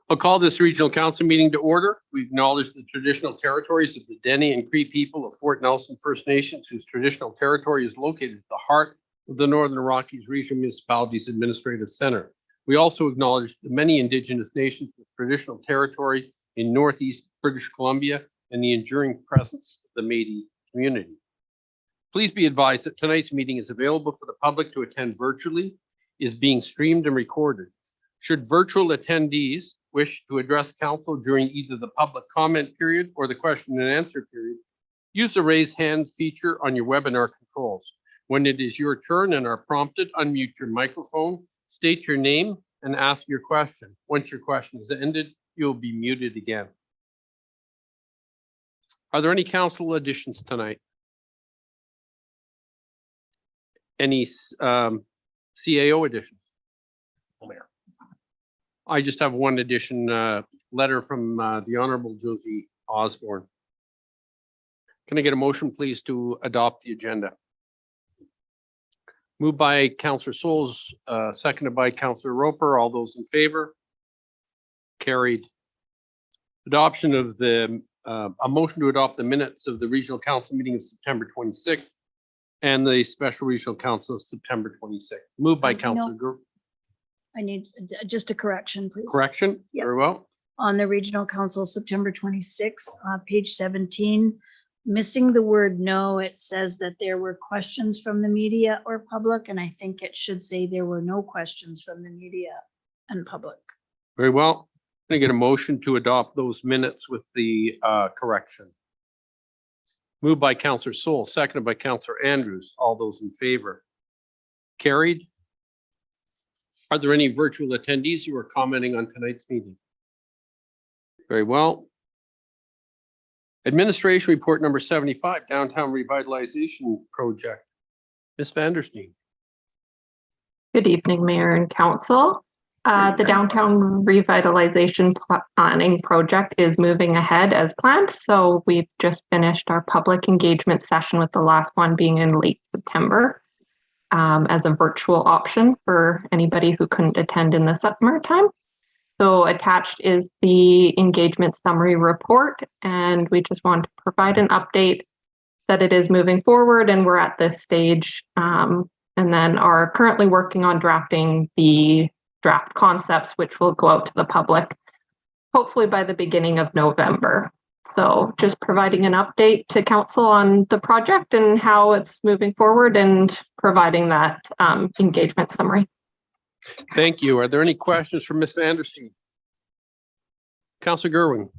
I'll call this regional council meeting to order. We acknowledge the traditional territories of the Dene and Cree people of Fort Nelson First Nations, whose traditional territory is located at the heart of the Northern Rockies Regional Municipalities Administrative Center. We also acknowledge the many Indigenous nations with traditional territory in Northeast British Columbia and the enduring presence of the Métis community. Please be advised that tonight's meeting is available for the public to attend virtually, is being streamed and recorded. Should virtual attendees wish to address council during either the public comment period or the question and answer period, use the raise hand feature on your webinar controls. When it is your turn and are prompted, unmute your microphone, state your name, and ask your question. Once your question is ended, you'll be muted again. Are there any council additions tonight? Any CAO additions? Mayor. I just have one addition, letter from the Honorable Josie Osborne. Can I get a motion, please, to adopt the agenda? Moved by Councillor Souls, seconded by Councillor Roper. All those in favor? Carried. Adoption of the, a motion to adopt the minutes of the Regional Council meeting of September 26th and the Special Regional Council of September 26th. Moved by Councillor Gurwin. I need just a correction, please. Correction? Yep. Very well. On the Regional Council, September 26th, page 17, missing the word no, it says that there were questions from the media or public, and I think it should say there were no questions from the media and public. Very well. Can I get a motion to adopt those minutes with the correction? Moved by Councillor Soul, seconded by Councillor Andrews. All those in favor? Carried. Are there any virtual attendees who are commenting on tonight's meeting? Very well. Administration report number 75, Downtown Revitalization Project. Ms. Vandersteen. Good evening, Mayor and Council. The Downtown Revitalization Planning Project is moving ahead as planned. So we've just finished our public engagement session, with the last one being in late September, as a virtual option for anybody who couldn't attend in the summertime. So attached is the engagement summary report, and we just want to provide an update that it is moving forward and we're at this stage, and then are currently working on drafting the draft concepts, which will go out to the public hopefully by the beginning of November. So just providing an update to council on the project and how it's moving forward, and providing that engagement summary. Thank you. Are there any questions for Ms. Vandersteen? Councillor Gurwin.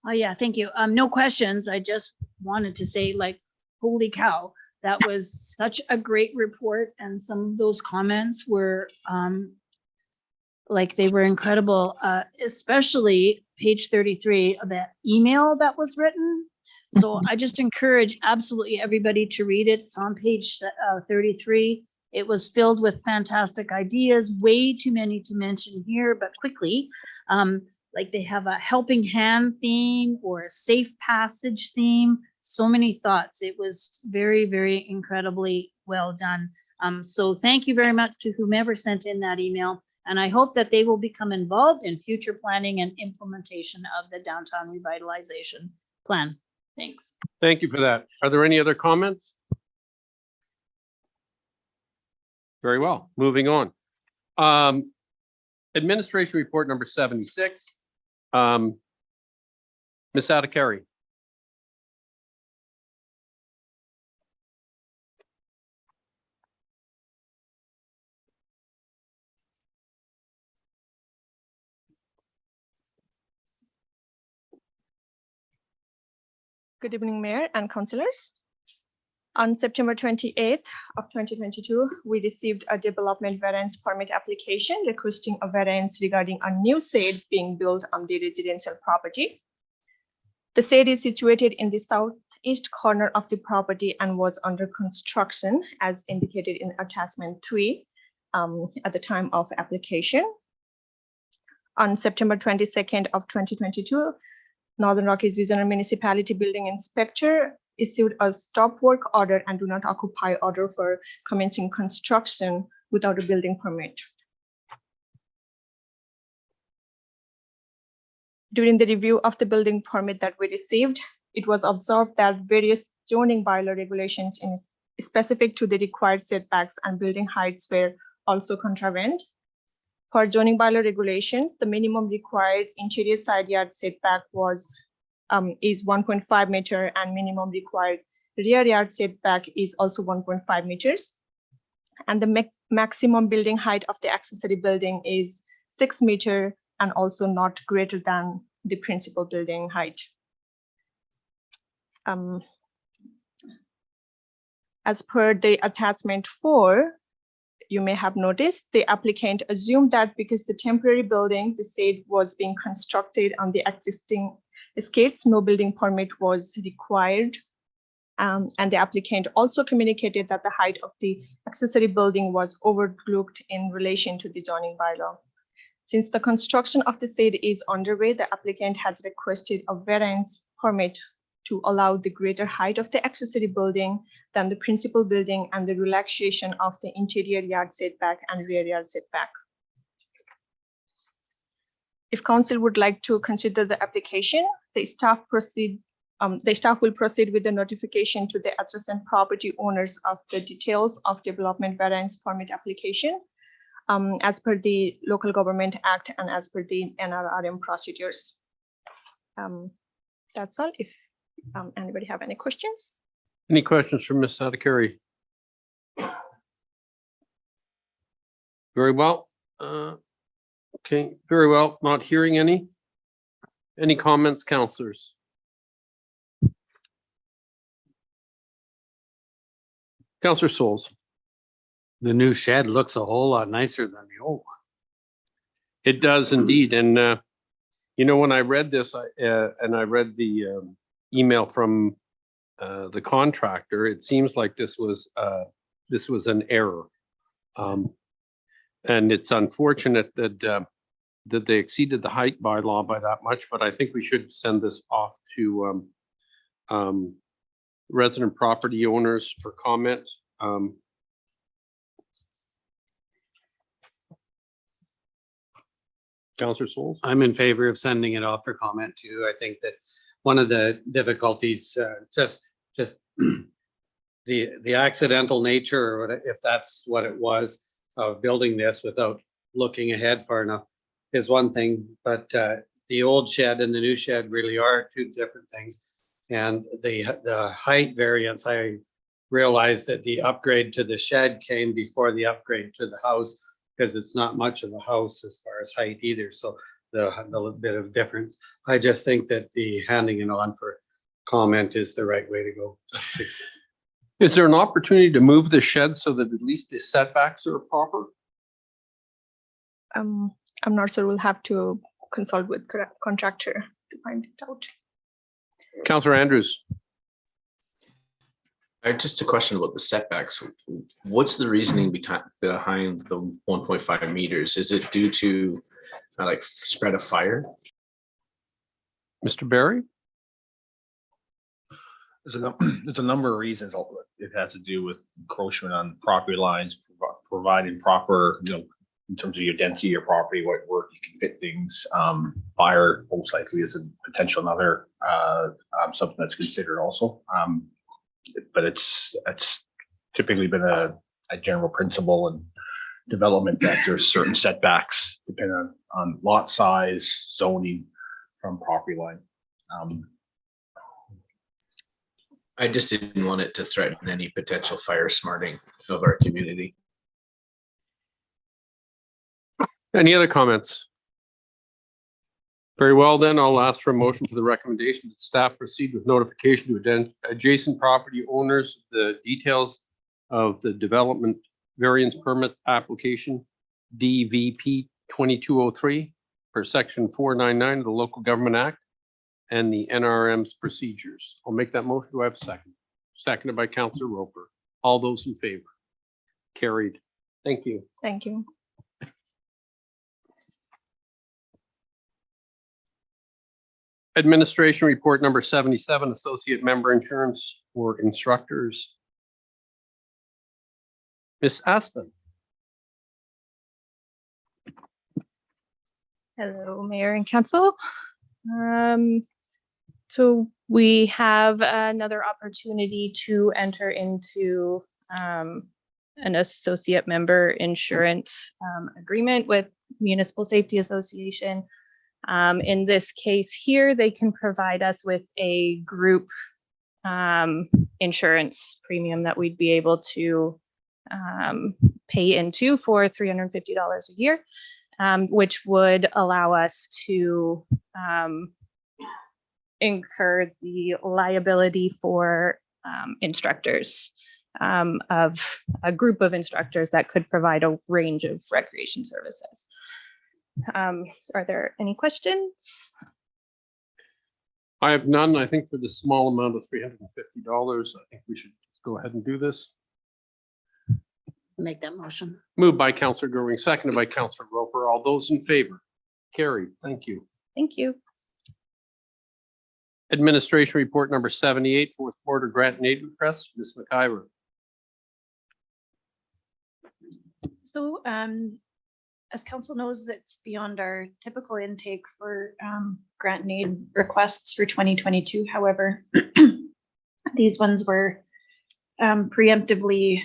Oh yeah, thank you. No questions. I just wanted to say, like, holy cow, that was such a great report, and some of those comments were like, they were incredible, especially page 33 of that email that was written. So I just encourage absolutely everybody to read it. It's on page 33. It was filled with fantastic ideas, way too many to mention here, but quickly. Like, they have a helping hand theme or a safe passage theme. So many thoughts. It was very, very incredibly well done. So thank you very much to whomever sent in that email. And I hope that they will become involved in future planning and implementation of the Downtown Revitalization Plan. Thanks. Thank you for that. Are there any other comments? Very well. Moving on. Administration report number 76. Ms. Adhikari. Good evening, Mayor and Councillors. On September 28th of 2022, we received a development variance permit application requesting a variance regarding a new shade being built on the residential property. The shade is situated in the southeast corner of the property and was under construction as indicated in attachment 3 at the time of application. On September 22nd of 2022, Northern Rockies Regional Municipality Building Inspector issued a stop work order and do not occupy order for commencing construction without a building permit. During the review of the building permit that we received, it was observed that various zoning bylaw regulations specific to the required setbacks and building heights were also contravened. For zoning bylaw regulations, the minimum required interior side yard setback is 1.5 meter, and minimum required rear yard setback is also 1.5 meters. And the maximum building height of the accessory building is 6 meter and also not greater than the principal building height. As per the attachment 4, you may have noticed the applicant assumed that because the temporary building, the shade, was being constructed on the existing estates, no building permit was required. And the applicant also communicated that the height of the accessory building was overlooked in relation to the zoning bylaw. Since the construction of the shade is underway, the applicant has requested a variance permit to allow the greater height of the accessory building than the principal building and the relaxation of the interior yard setback and rear yard setback. If council would like to consider the application, the staff will proceed with the notification to the adjacent property owners of the details of development variance permit application as per the Local Government Act and as per the NRRM procedures. That's all. If anybody have any questions? Any questions for Ms. Sadekari? Very well. Okay, very well. Not hearing any. Any comments, councillors? Councillor Souls. The new shed looks a whole lot nicer than the old one. It does indeed. And, you know, when I read this and I read the email from the contractor, it seems like this was an error. And it's unfortunate that that they exceeded the height bylaw by that much, but I think we should send this off to resident property owners for comment. Councillor Souls? I'm in favor of sending it off for comment too. I think that one of the difficulties, just the accidental nature, or if that's what it was, of building this without looking ahead far enough is one thing, but the old shed and the new shed really are two different things. And the height variance, I realized that the upgrade to the shed came before the upgrade to the house, because it's not much of a house as far as height either. So the little bit of difference. I just think that the handing it on for comment is the right way to go. Is there an opportunity to move the shed so that at least the setbacks are proper? I'm not sure. We'll have to consult with contractor to find it out. Councillor Andrews? Just a question about the setbacks. What's the reasoning behind the 1.5 meters? Is it due to like spread of fire? Mr. Barry? There's a number of reasons. It has to do with encroachment on property lines, providing proper, in terms of your density of your property, what work you can fit things. Fire most likely is a potential another something that's considered also. But it's typically been a general principle in development that there's certain setbacks depending on lot size, zoning from property line. I just didn't want it to threaten any potential fire smarting of our community. Any other comments? Very well, then I'll ask for a motion for the recommendation that staff proceed with notification to adjacent property owners the details of the development variance permit application DVP 2203 for section 499 of the Local Government Act and the NRM's procedures. I'll make that motion. Do I have a second? Seconded by Councillor Roper. All those in favor? Carried. Thank you. Thank you. Administration report number 77, associate member insurance for instructors. Ms. Aspen. Hello, Mayor and Council. So we have another opportunity to enter into an associate member insurance agreement with Municipal Safety Association. In this case here, they can provide us with a group insurance premium that we'd be able to pay into for $350 a year, which would allow us to incur the liability for instructors of a group of instructors that could provide a range of recreation services. Are there any questions? I have none. I think for the small amount of $350, I think we should just go ahead and do this. Make that motion. Moved by Counselor Gurwing, seconded by Counselor Roper. All those in favor? Carried. Thank you. Thank you. Administration report number 78, fourth quarter grant and aid request. Ms. McIver. So as council knows, it's beyond our typical intake for grant and aid requests for 2022. However, these ones were preemptively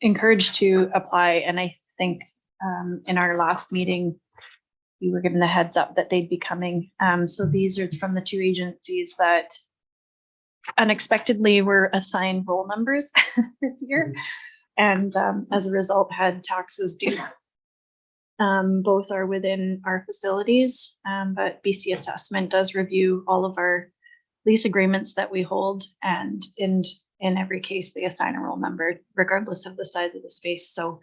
encouraged to apply. And I think in our last meeting, we were given the heads up that they'd be coming. So these are from the two agencies that unexpectedly were assigned roll numbers this year. And as a result, had taxes due. Both are within our facilities, but BC Assessment does review all of our lease agreements that we hold, and in every case, they assign a roll number regardless of the size of the space. So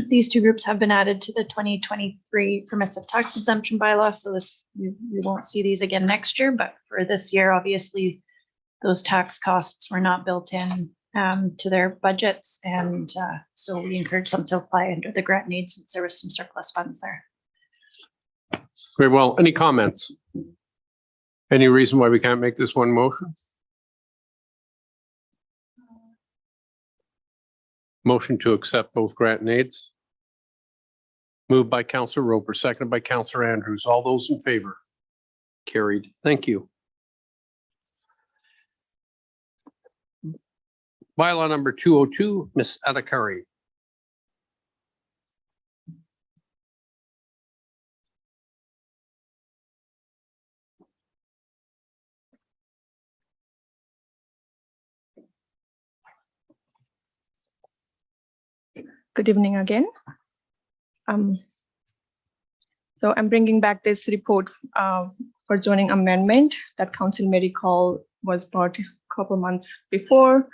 these two groups have been added to the 2023 permissive tax exemption bylaw. So this we won't see these again next year, but for this year, obviously, those tax costs were not built in to their budgets, and so we encourage them to apply under the grant needs since there was some surplus funds there. Very well. Any comments? Any reason why we can't make this one motion? Motion to accept both grant and aids. Moved by Counselor Roper, seconded by Counselor Andrews. All those in favor? Carried. Thank you. Bylaw number 202, Ms. Adhikari. Good evening again. So I'm bringing back this report for zoning amendment that Council may recall was brought a couple months before.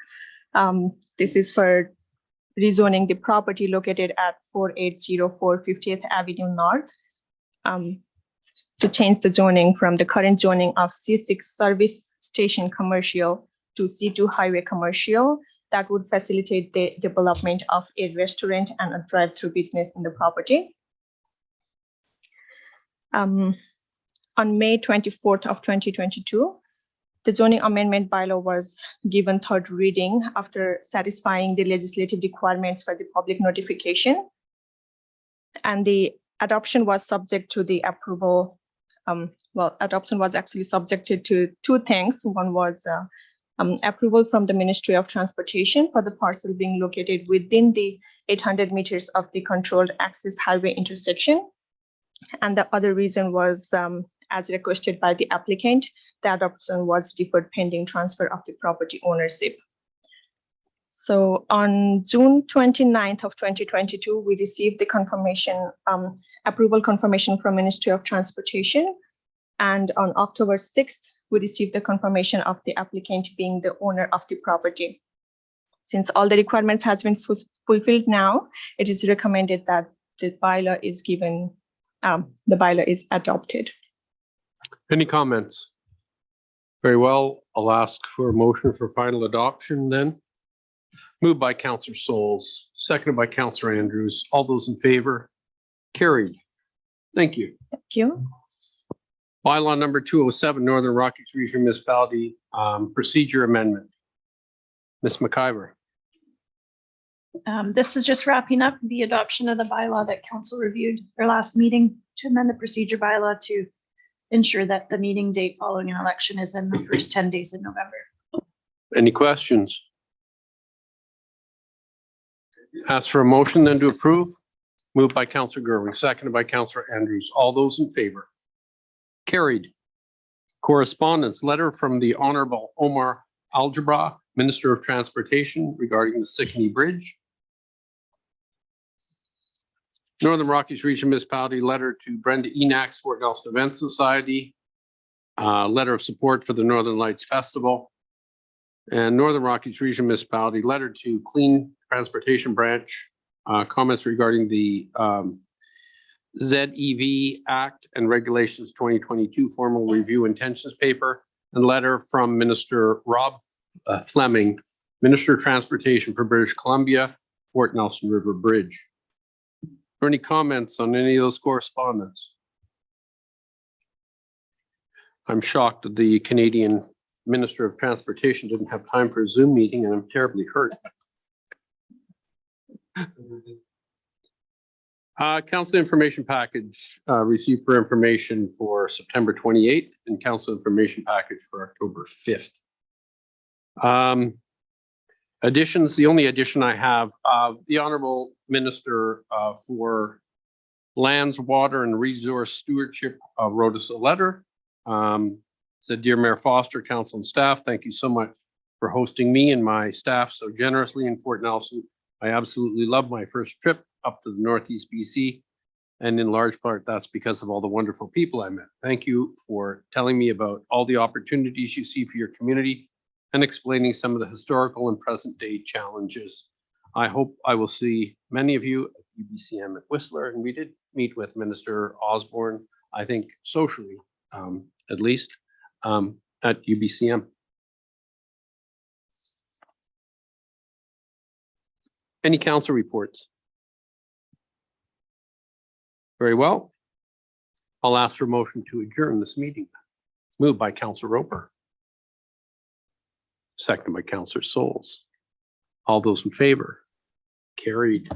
This is for rezoning the property located at 4804 50th Avenue North to change the zoning from the current zoning of C6 service station commercial to C2 highway commercial. That would facilitate the development of a restaurant and a drive-through business in the property. On May 24th of 2022, the zoning amendment bylaw was given third reading after satisfying the legislative requirements for the public notification. And the adoption was subject to the approval. Adoption was actually subjected to two things. One was approval from the Ministry of Transportation for the parcel being located within the 800 meters of the controlled access highway intersection. And the other reason was, as requested by the applicant, the adoption was deferred pending transfer of the property ownership. So on June 29th of 2022, we received the confirmation, approval confirmation from Ministry of Transportation. And on October 6th, we received the confirmation of the applicant being the owner of the property. Since all the requirements has been fulfilled now, it is recommended that the bylaw is given, the bylaw is adopted. Any comments? Very well. I'll ask for a motion for final adoption then. Moved by Counselor Souls, seconded by Counselor Andrews. All those in favor? Carried. Thank you. Thank you. Bylaw number 207, Northern Rockies Regional Municipality Procedure Amendment. Ms. McIver. This is just wrapping up the adoption of the bylaw that council reviewed their last meeting. to amend the procedure bylaw to ensure that the meeting date following an election is in the first 10 days in November. Any questions? Ask for a motion then to approve. Moved by Counselor Gerwin, seconded by Counselor Andrews. All those in favor? Carried. Correspondence, letter from the Honorable Omar Algebra, Minister of Transportation, regarding the Sickney Bridge. Northern Rockies Region Municipality, letter to Brenda Enax, Fort Nelson Event Society. Letter of support for the Northern Lights Festival. And Northern Rockies Region Municipality, letter to Clean Transportation Branch, comments regarding the ZEV Act and Regulations 2022 formal review intentions paper, and letter from Minister Rob Fleming, Minister of Transportation for British Columbia, Fort Nelson River Bridge. For any comments on any of those correspondence? I'm shocked that the Canadian Minister of Transportation didn't have time for a Zoom meeting, and I'm terribly hurt. Council information package received for information for September 28th and council information package for October 5th. Additions, the only addition I have, the Honorable Minister for Lands, Water and Resource Stewardship wrote us a letter. Said, "Dear Mayor Foster, council and staff, thank you so much for hosting me and my staff so generously in Fort Nelson. I absolutely loved my first trip up to the Northeast BC. And in large part, that's because of all the wonderful people I met. Thank you for telling me about all the opportunities you see for your community and explaining some of the historical and present day challenges. I hope I will see many of you at UBCM at Whistler." And we did meet with Minister Osborne, I think socially, at least, at UBCM. Any council reports? Very well. I'll ask for a motion to adjourn this meeting. Moved by Councilor Roper. Seconded by Councilor Souls. All those in favor? Carried.